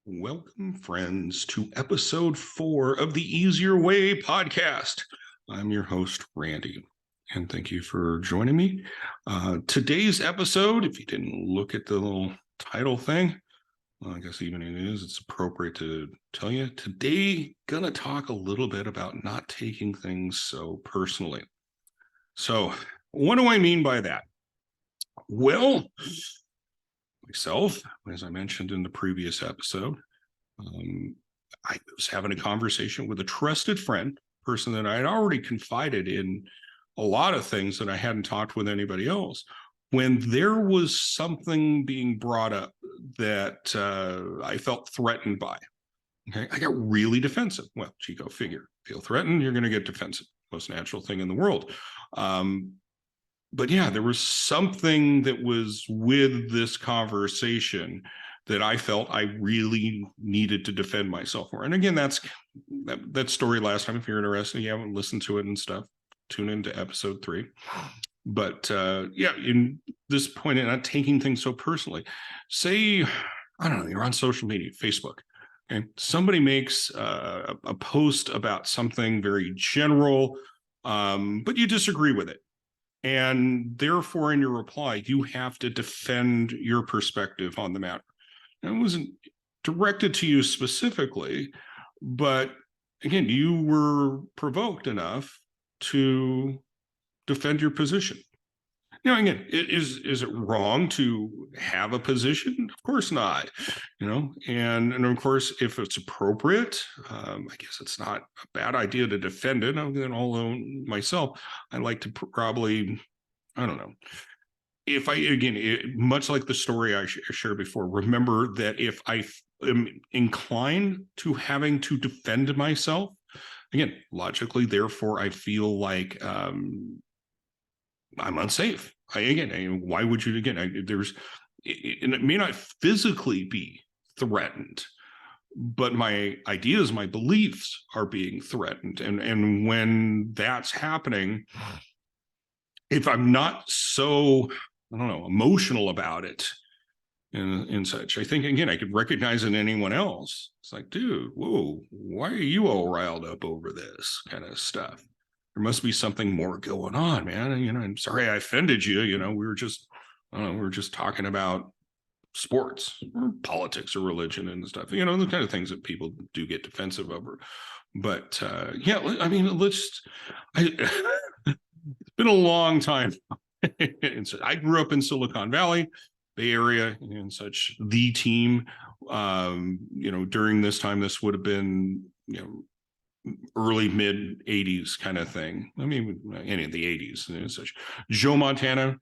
Welcome, friends, to episode 4 of the Easier Way podcast. I'm your host, Randy, and thank you for joining me. Today's episode, if you didn't look at the little title thing, well, I guess even it's appropriate to tell you. Today, gonna talk a little bit about not taking things so personally. So, what do I mean by that? Well, myself, as I mentioned in the previous episode, I was having a conversation with a trusted friend, person that I had already confided in a lot of things that I hadn't talked with anybody else, when there was something being brought up that I felt threatened by. Okay, I got really defensive. Well, Chico, figure, feel threatened, you're going to get defensive. Most natural thing in the world. But yeah, there was something that was with this conversation that I felt I really needed to defend myself for. And again, that story last time. If you're interested, you haven't listened to it and stuff, tune into episode 3. But yeah, in this point, and not taking things so personally. Say, I don't know, you're on social media, Facebook. Okay, somebody makes a post about something very general, but you disagree with it. And therefore, in your reply, you have to defend your perspective on the matter. And it wasn't directed to you specifically, but again, you were provoked enough to defend your position. Now, again, is it wrong to have a position? Of course not. And of course, if it's appropriate, I guess it's not a bad idea to defend it. Although myself, I like to probably, I don't know. If I, again, much like the story I shared before, remember that if I am inclined to having to defend myself, again, logically, therefore, I feel like I'm unsafe. Why would you, and it may not physically be threatened, but my ideas, my beliefs are being threatened. And when that's happening, if I'm not so, I don't know, emotional about it and such, I think, again, I could recognize in anyone else. It's like, dude, whoa, why are you all riled up over this kind of stuff? There must be something more going on, man. I'm sorry I offended you. We were just, I don't know, we were just talking about sports or politics or religion and stuff, the kind of things that people do get defensive over. But yeah, I mean, it's been a long time. And so I grew up in Silicon Valley, Bay Area, and such. The team, during this time, this would have been, early mid 80s kind of thing. I mean, any of the 80s and such. Joe Montana,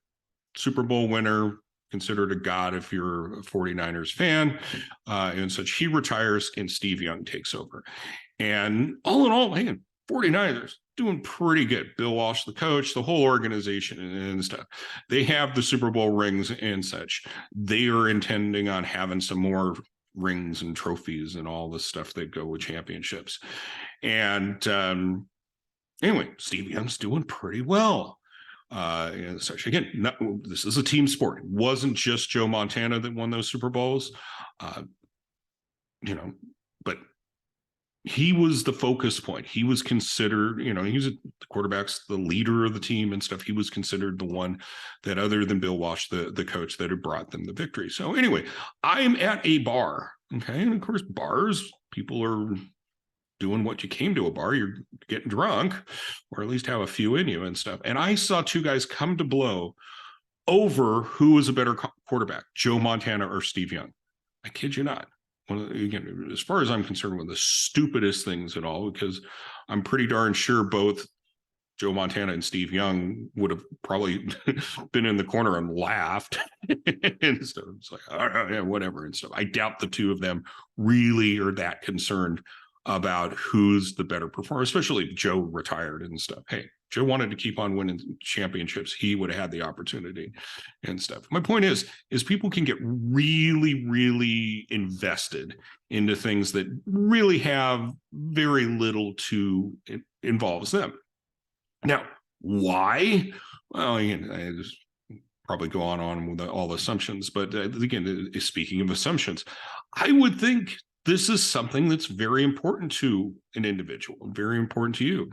Super Bowl winner, considered a god if you're a 49ers fan, and such. He retires and Steve Young takes over. And all in all, man, 49ers doing pretty good. Bill Walsh, the coach, the whole organization and stuff. They have the Super Bowl rings and such. They are intending on having some more rings and trophies and all the stuff that go with championships. And anyway, Steve Young's doing pretty well. And such. Again, this is a team sport. It wasn't just Joe Montana that won those Super Bowls, but he was the focus point. He was considered, he was the quarterback's the leader of the team and stuff. He was considered the one that, other than Bill Walsh, the coach, that had brought them the victory. So anyway, I'm at a bar. Okay. And of course, bars, people are doing what you came to a bar. You're getting drunk, or at least have a few in you and stuff. And I saw two guys come to blow over who was a better quarterback, Joe Montana or Steve Young. I kid you not. Again, as far as I'm concerned, one of the stupidest things at all, because I'm pretty darn sure both Joe Montana and Steve Young would have probably been in the corner and laughed and stuff. It's like, all right, yeah, whatever and stuff. I doubt the two of them really are that concerned about who's the better performer, especially if Joe retired and stuff. Hey, Joe wanted to keep on winning championships. He would have had the opportunity and stuff. My point is people can get really, really invested into things that really have very little to it involves them. Now, why? Well, I just probably go on with all assumptions, but again, speaking of assumptions, I would think this is something that's very important to an individual, very important to you.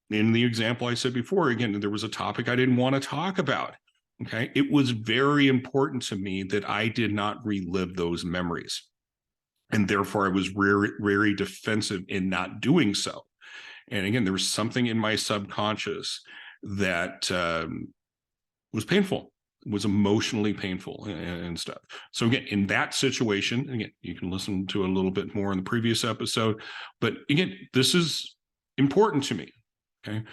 In the example I said before, again, there was a topic I didn't want to talk about. Okay. It was very important to me that I did not relive those memories. And therefore, I was very, very defensive in not doing so. And again, there was something in my subconscious that was painful, was emotionally painful and stuff. So again, in that situation, again, you can listen to a little bit more in the previous episode, but again, this is important to me. Okay.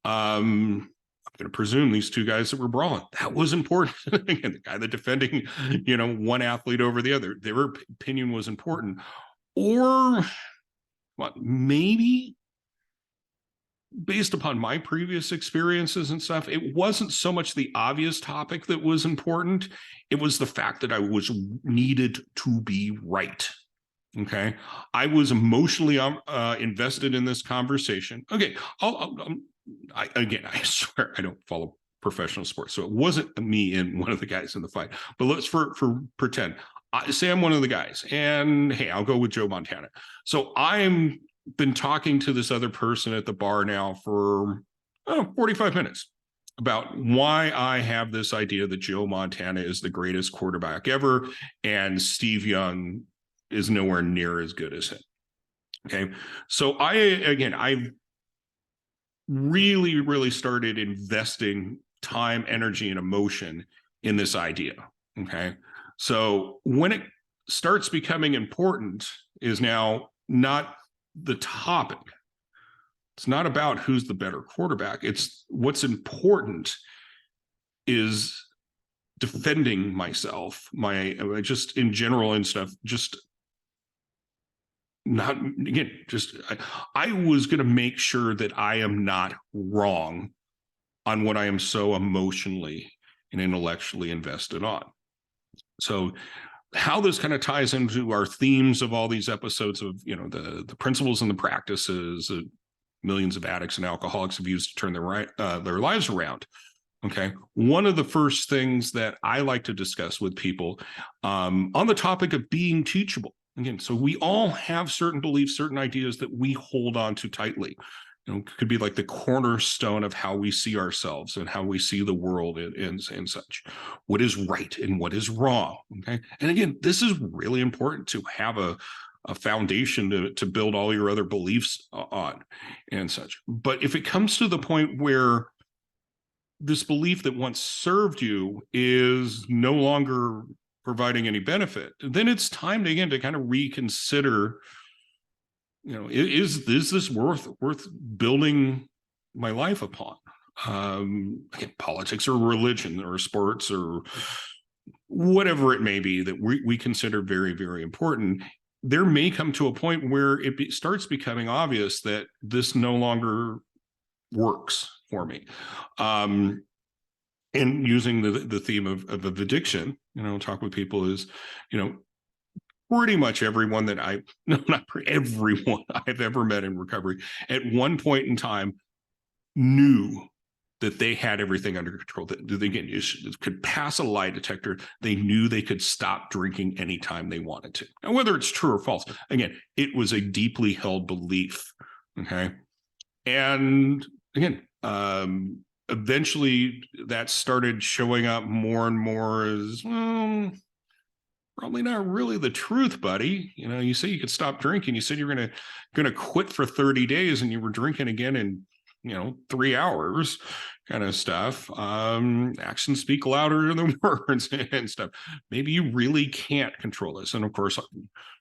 I'm going to presume these two guys that were brawling, that was important. Again, the guy that defending, one athlete over the other, their opinion was important. Or what, maybe based upon my previous experiences and stuff, it wasn't so much the obvious topic that was important. It was the fact that I was needed to be right. Okay. I was emotionally invested in this conversation. Okay. I swear I don't follow professional sports. So it wasn't me and one of the guys in the fight, but let's for pretend. Say I'm one of the guys, and hey, I'll go with Joe Montana. So I'm been talking to this other person at the bar now for 45 minutes about why I have this idea that Joe Montana is the greatest quarterback ever, and Steve Young is nowhere near as good as him. Okay. So I really, really started investing time, energy, and emotion in this idea. Okay. So when it starts becoming important is now not the topic. It's not about who's the better quarterback. It's what's important is defending myself, just in general and stuff, just not, again, just I was going to make sure that I am not wrong on what I am so emotionally and intellectually invested on. So how this kind of ties into our themes of all these episodes of, the principles and the practices that millions of addicts and alcoholics have used to turn their lives around. Okay. One of the first things that I like to discuss with people on the topic of being teachable. Again, so we all have certain beliefs, certain ideas that we hold on to tightly. Could be like the cornerstone of how we see ourselves and how we see the world and such. What is right and what is wrong. Okay. And again, this is really important to have a foundation to build all your other beliefs on and such. But if it comes to the point where this belief that once served you is no longer providing any benefit, then it's time to kind of reconsider, is this worth building my life upon? Again, politics or religion or sports or whatever it may be that we consider very, very important. There may come to a point where it starts becoming obvious that this no longer works for me. And using the theme of addiction, talk with people is, pretty much everyone that not everyone I've ever met in recovery at one point in time knew that they had everything under control, that they could pass a lie detector. They knew they could stop drinking anytime they wanted to. Now, whether it's true or false, again, it was a deeply held belief. Okay. And again, eventually that started showing up more and more as, well, probably not really the truth, buddy. You say you could stop drinking. You said you're gonna quit for 30 days and you were drinking again in 3 hours, kind of stuff. Actions speak louder than words and stuff. Maybe you really can't control this. And of course,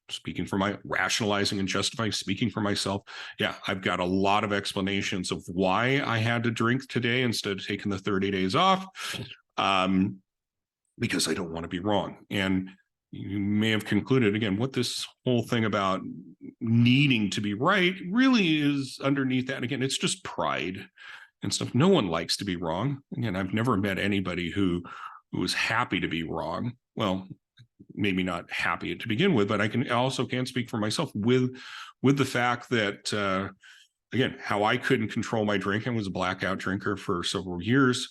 speaking for my rationalizing and justifying, speaking for myself, yeah, I've got a lot of explanations of why I had to drink today instead of taking the 30 days off, because I don't want to be wrong. And you may have concluded, again, what this whole thing about needing to be right really is underneath that. Again, it's just pride and stuff. No one likes to be wrong. Again, I've never met anybody who was happy to be wrong. Well, maybe not happy to begin with, but I also can speak for myself with the fact that, again, how I couldn't control my drinking, was a blackout drinker for several years.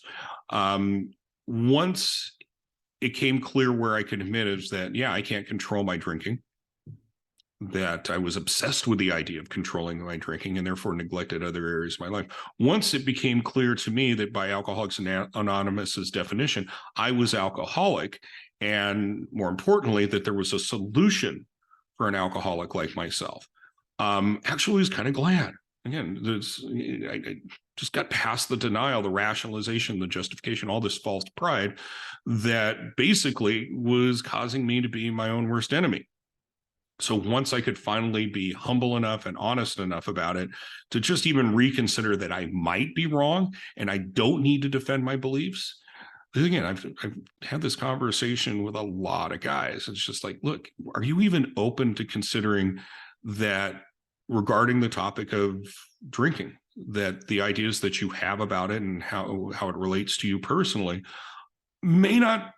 Once it came clear where I could admit is that, yeah, I can't control my drinking. that I was obsessed with the idea of controlling my drinking and therefore neglected other areas of my life. Once it became clear to me that by Alcoholics Anonymous's definition, I was alcoholic, and more importantly, that there was a solution for an alcoholic like myself, actually was kind of glad. Again, I just got past the denial, the rationalization, the justification, all this false pride that basically was causing me to be my own worst enemy. So once I could finally be humble enough and honest enough about it to just even reconsider that I might be wrong and I don't need to defend my beliefs. Again, I've had this conversation with a lot of guys. It's just like, look, are you even open to considering that regarding the topic of drinking, that the ideas that you have about it and how it relates to you personally may not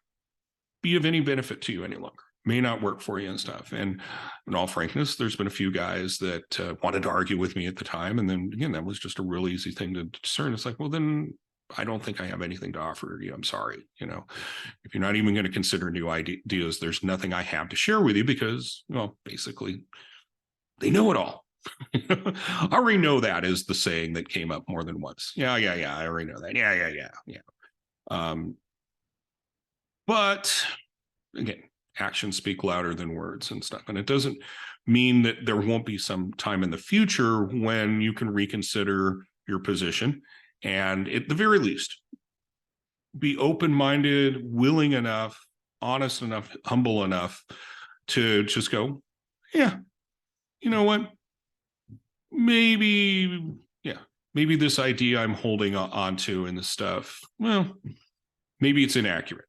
be of any benefit to you any longer, may not work for you and stuff. And in all frankness, there's been a few guys that wanted to argue with me at the time. And then again, that was just a real easy thing to discern. It's like, well, then I don't think I have anything to offer you. I'm sorry. If you're not even going to consider new ideas, there's nothing I have to share with you because, well, basically they know it all. I already know that is the saying that came up more than once. Yeah. I already know that. Yeah. But again, actions speak louder than words and stuff. And it doesn't mean that there won't be some time in the future when you can reconsider your position. And at the very least, be open-minded, willing enough, honest enough, humble enough to just go, yeah, you know what? Maybe this idea I'm holding on to and this stuff, well, maybe it's inaccurate.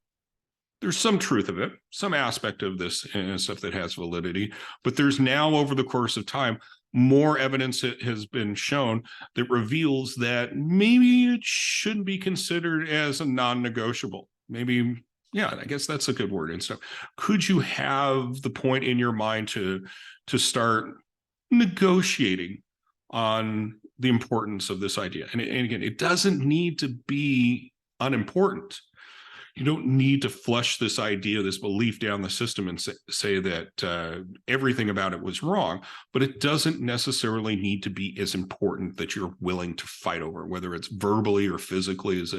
There's some truth of it, some aspect of this and stuff that has validity, but there's now over the course of time, more evidence that has been shown that reveals that maybe it shouldn't be considered as a non-negotiable. Maybe, yeah, I guess that's a good word and stuff. Could you have the point in your mind to start negotiating on the importance of this idea? And again, it doesn't need to be unimportant. You don't need to flush this idea, this belief down the system and say that everything about it was wrong, but it doesn't necessarily need to be as important that you're willing to fight over, whether it's verbally or physically, as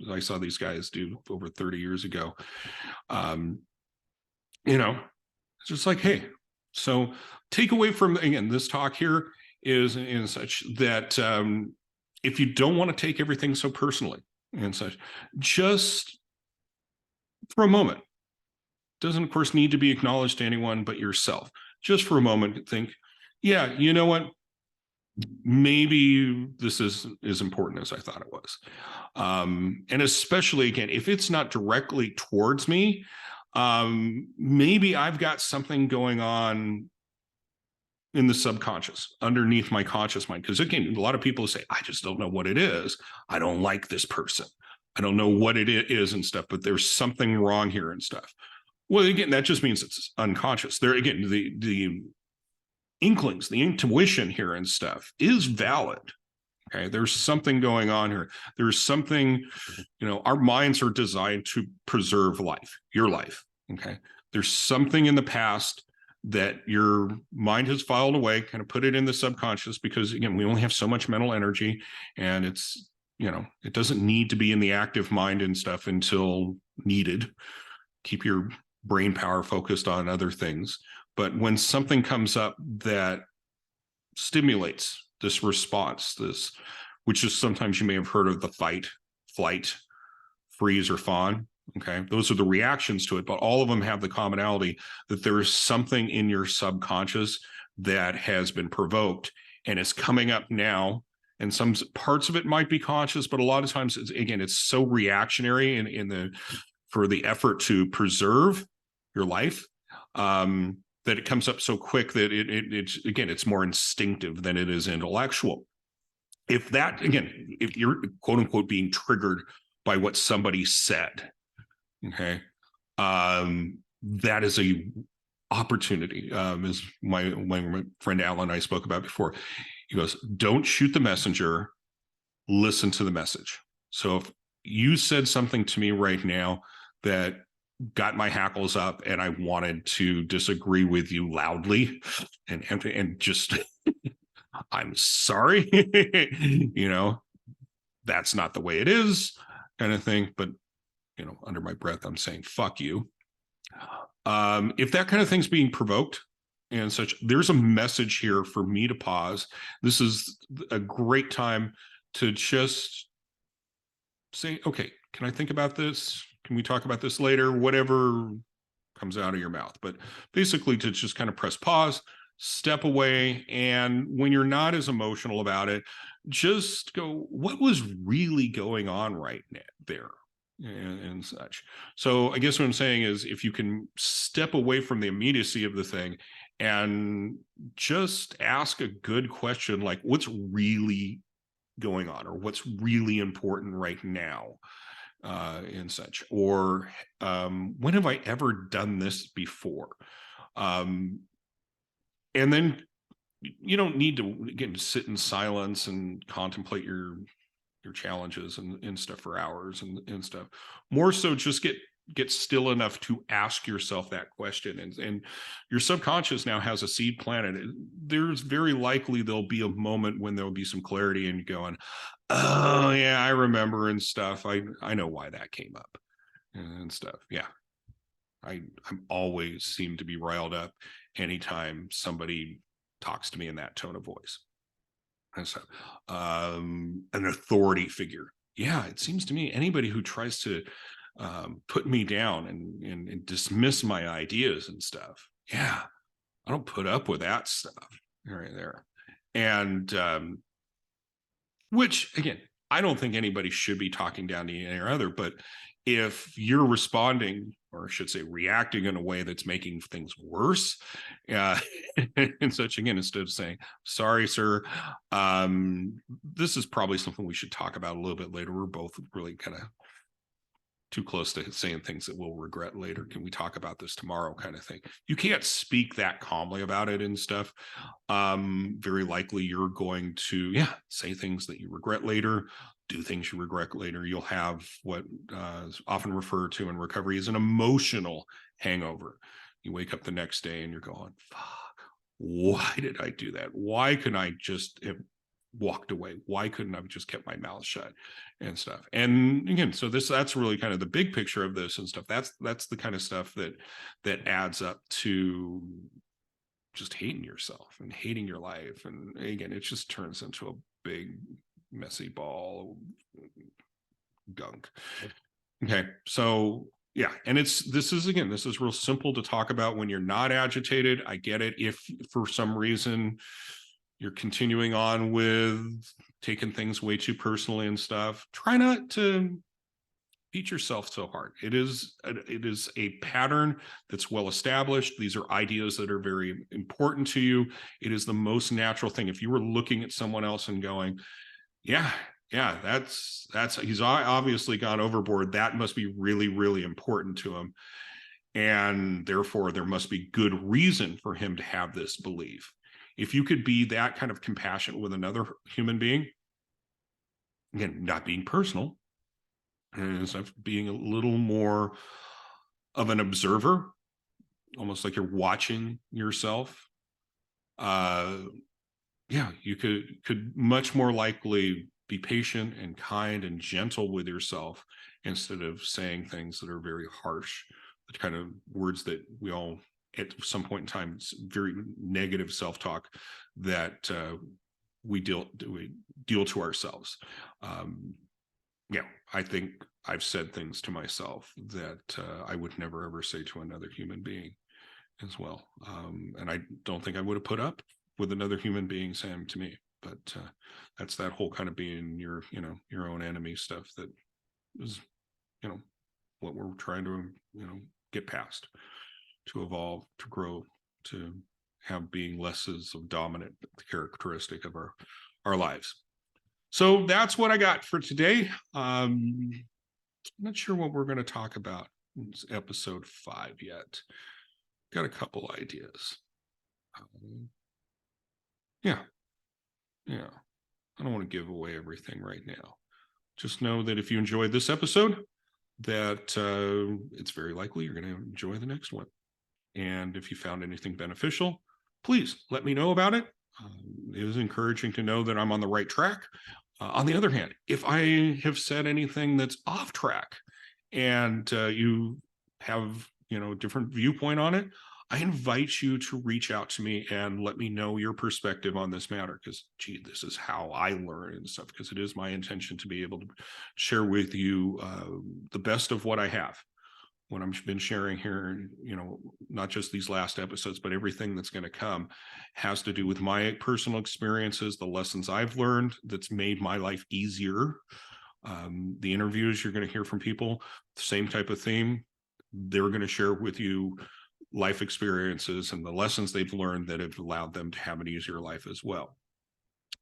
I saw these guys do over 30 years ago. It's just like, hey, so take away from, again, this talk here is in such that if you don't want to take everything so personally and such, just for a moment, doesn't of course need to be acknowledged to anyone but yourself. Just for a moment, think, yeah, you know what? Maybe this is as important as I thought it was. And especially, again, if it's not directly towards me, maybe I've got something going on in the subconscious, underneath my conscious mind. Because again, a lot of people say, I just don't know what it is. I don't like this person. I don't know what it is and stuff, but there's something wrong here and stuff. Well, again, that just means it's unconscious. There, again, the inklings, the intuition here and stuff is valid. Okay, there's something going on here. There's something, our minds are designed to preserve life, your life. Okay, there's something in the past that your mind has filed away, kind of put it in the subconscious, because again, we only have so much mental energy, and it's, it doesn't need to be in the active mind and stuff until needed. Keep your brain power focused on other things. But when something comes up that stimulates this response, which is sometimes you may have heard of the fight, flight, freeze, or fawn. Okay, those are the reactions to it, but all of them have the commonality that there is something in your subconscious that has been provoked and is coming up now. And some parts of it might be conscious, but a lot of times, it's so reactionary for the effort to preserve your life that it comes up so quick that it's more instinctive than it is intellectual. If you're quote unquote being triggered by what somebody said, okay, that is a opportunity, as my friend Alan and I spoke about before. He goes, don't shoot the messenger, listen to the message. So if you said something to me right now that got my hackles up and I wanted to disagree with you loudly and just, I'm sorry, that's not the way it is, kind of thing. But, under my breath, I'm saying, fuck you. If that kind of thing's being provoked and such, there's a message here for me to pause. This is a great time to just say, okay, can I think about this? Can we talk about this later? Whatever comes out of your mouth. But basically to just kind of press pause, step away. And when you're not as emotional about it, just go, what was really going on right there? And such. So I guess what I'm saying is, if you can step away from the immediacy of the thing and just ask a good question, like what's really going on, or what's really important right now, and such, or when have I ever done this before? And then you don't need to, again, sit in silence and contemplate your challenges and stuff for hours and stuff. More so, just get still enough to ask yourself that question, and your subconscious now has a seed planted. There's very likely there'll be a moment when there'll be some clarity and going, oh yeah, I remember and stuff. I know why that came up and stuff. Yeah. I'm always seem to be riled up anytime somebody talks to me in that tone of voice. And so, an authority figure. Yeah, it seems to me anybody who tries to put me down and dismiss my ideas and stuff. Yeah, I don't put up with that stuff right there. And which, again, I don't think anybody should be talking down to any or other, but if you're responding, or I should say reacting, in a way that's making things worse, uh, and such, again, instead of saying, sorry, sir, this is probably something we should talk about a little bit later. We're both really kind of too close to saying things that we'll regret later. Can we talk about this tomorrow, kind of thing? You can't speak that calmly about it and stuff. Very likely you're going to, say things that you regret later, do things you regret later. You'll have what is often referred to in recovery as an emotional hangover. You wake up the next day and you're going, fuck, why did I do that? Why couldn't I just have walked away? Why couldn't I have just kept my mouth shut and stuff? And again, so that's really kind of the big picture of this and stuff. That's the kind of stuff that adds up to just hating yourself and hating your life. And again, it just turns into a big messy ball of gunk. Okay, so yeah, and this is real simple to talk about when you're not agitated. I get it. If for some reason you're continuing on with taking things way too personally and stuff, try not to beat yourself so hard. It is a pattern that's well established. These are ideas that are very important to you. It is the most natural thing. If you were looking at someone else and going, yeah, that's he's obviously gone overboard, that must be really, really important to him, and therefore there must be good reason for him to have this belief. If you could be that kind of compassionate with another human being, again, not being personal, and being a little more of an observer, almost like you're watching yourself, you could much more likely be patient and kind and gentle with yourself, instead of saying things that are very harsh, the kind of words that we all at some point in time, very negative self-talk that we deal to ourselves. I think I've said things to myself that I would never ever say to another human being as well. And I don't think I would have put up with another human being saying to me. But that's that whole kind of being your own enemy stuff that is, what we're trying to, get past, to evolve, to grow, to have being less as a dominant characteristic of our lives. So that's what I got for today. I'm not sure what we're going to talk about in episode 5 yet. Got a couple ideas. Yeah. I don't want to give away everything right now. Just know that if you enjoyed this episode, that it's very likely you're going to enjoy the next one. And if you found anything beneficial, please let me know about it. It is encouraging to know that I'm on the right track. On the other hand, if I have said anything that's off track and you have, a different viewpoint on it, I invite you to reach out to me and let me know your perspective on this matter, because, this is how I learn and stuff, because it is my intention to be able to share with you the best of what I have. What I've been sharing here, not just these last episodes, but everything that's going to come has to do with my personal experiences, the lessons I've learned that's made my life easier. The interviews you're going to hear from people, same type of theme. They're going to share with you life experiences and the lessons they've learned that have allowed them to have an easier life as well.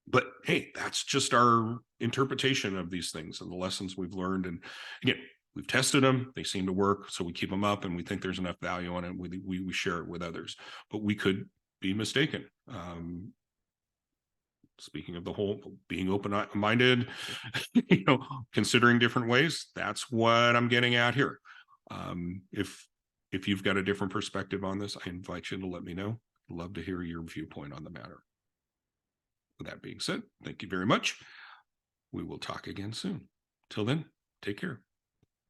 But hey, that's just our interpretation of these things and the lessons we've learned. And again, we've tested them, they seem to work, so we keep them up, and we think there's enough value on it, we share it with others. But we could be mistaken. Speaking of the whole being open-minded, considering different ways, that's what I'm getting at here. If you've got a different perspective on this, I invite you to let me know. I'd love to hear your viewpoint on the matter. With that being said, thank you very much. We will talk again soon. Till then, take care.